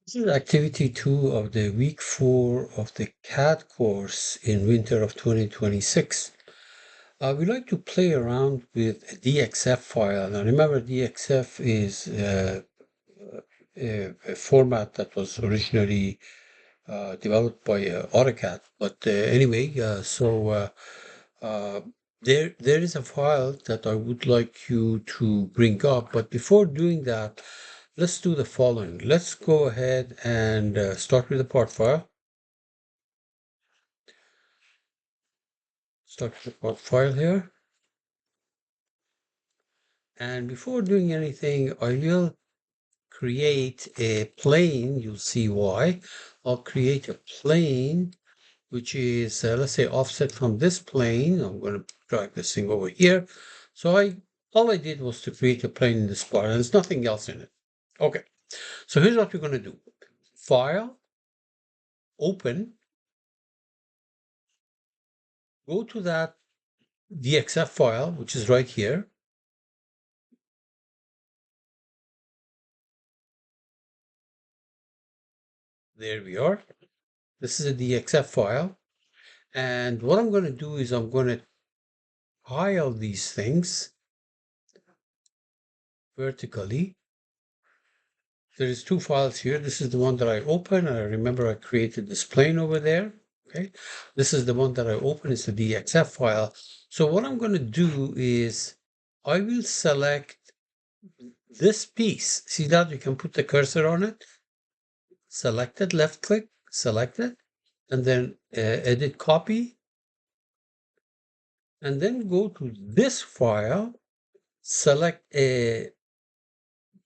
This is activity 2 of the week 4 of the CAD course in winter of 2026. We like to play around with a DXF file. Now remember, DXF is a format that was originally developed by AutoCAD. But anyway, uh, there is a file that I would like you to bring up. But before doing that, let's do the following. Let's go ahead and start with the part file. Start with the part file here. And before doing anything, I will create a plane. You'll see why. I'll create a plane which is, let's say, offset from this plane. I'm going to drag this thing over here. So all I did was to create a plane in this part, and there's nothing else in it. Okay, so here's what we're going to do. File, open, go to that DXF file, which is right here. There we are. This is a DXF file. And what I'm going to do is I'm going to tile these things vertically. There is two files here. This is the one that I open. I remember I created this plane over there. Okay. This is the one that I open. It's the DXF file. So what I'm going to do is I will select this piece. See that? You can put the cursor on it. Select it, left click, select it, and then edit copy. And then go to this file, select a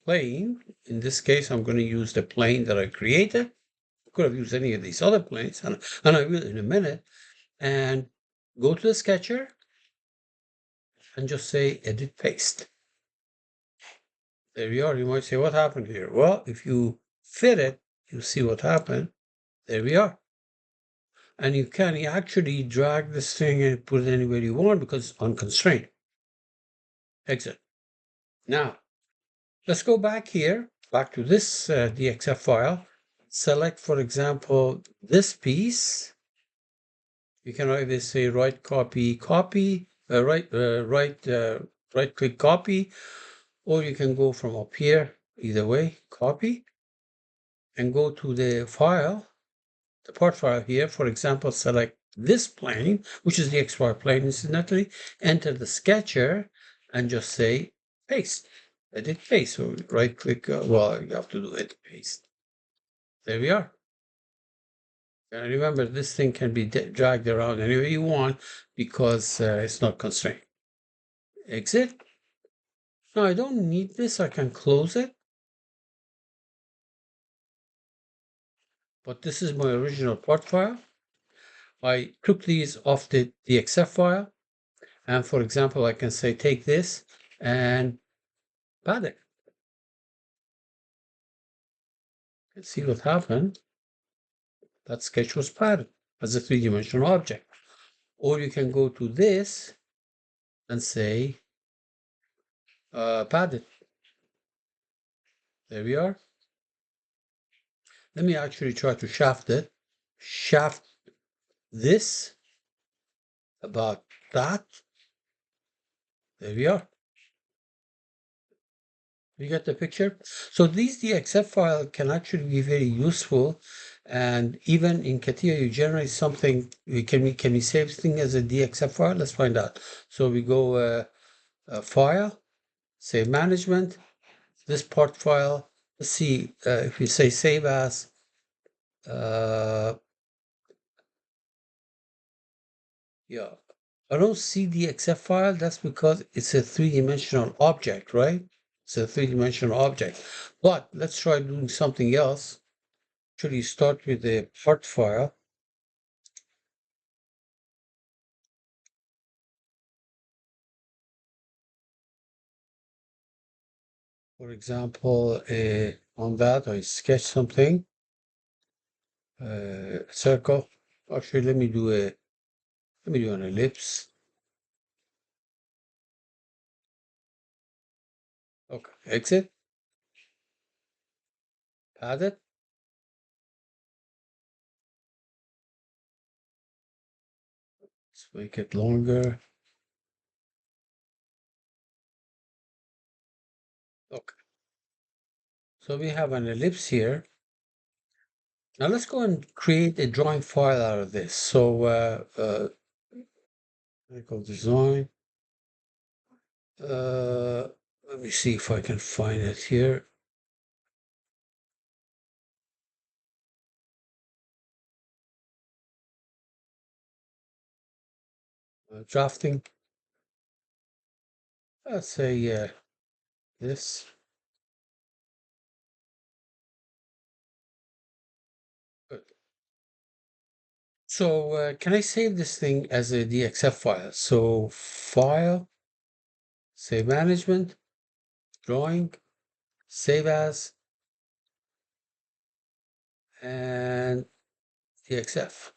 plane. In this case, I'm going to use the plane that I created. I could have used any of these other planes, and I will in a minute. And go to the sketcher and just say edit paste. There you are. You might say, what happened here? Well, if you fit it, you see what happened. There we are. And you can actually drag this thing and put it anywhere you want because it's unconstrained. Exit. Now, let's go back here, back to this DXF file. Select, for example, this piece. You can either say right click copy, or you can go from up here, either way, copy, and go to the file, the part file here. For example, select this plane, which is the XY plane, incidentally, enter the sketcher, and just say paste, edit paste. So right click, well, you have to do edit paste. There we are. And remember, this thing can be dragged around any way you want because it's not constrained. Exit. Now I don't need this, I can close it. But this is my original part file. I took these off the DXF file. And for example, I can say, take this and pad it. Let's see what happened. That sketch was padded as a three-dimensional object. Or you can go to this and say, pad it. There we are. Let me actually try to shaft it. Shaft this about that. There we are. You get the picture? So these DXF file can actually be very useful. And even in Catia, you generate something. Can we save thing as a DXF file? Let's find out. So we go file, save management, this part file. Let's see if we say save as. Yeah, I don't see the DXF file. That's because it's a three-dimensional object, right? It's a three-dimensional object. But let's try doing something else. Actually, start with the part file. For example, on that, I sketch something, circle. Actually, let me do an ellipse. Okay, exit, pad it, Let's make it longer. Okay. So we have an ellipse here. Now let's go and create a drawing file out of this. So I go design. Let me see if I can find it here. Drafting. Let's say this. Good. So can I save this thing as a DXF file? So file, save management, drawing, save as, and DXF.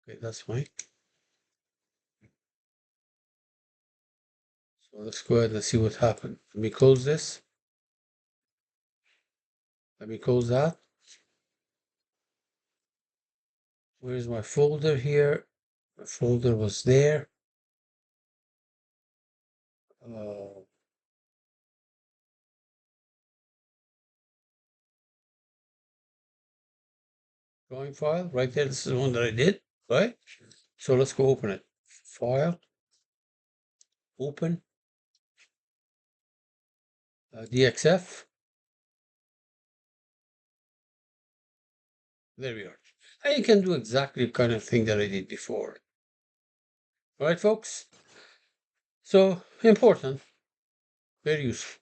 Okay, that's fine. So let's go ahead and see what happened. Let me close this. Let me close that. Where's my folder here? My folder was there. Uh, Drawing file right there. This is the one that I did, right? So let's go open it. File, open, DXF. There we are. And you can do exactly the kind of thing that I did before. All right, folks? So important, very useful.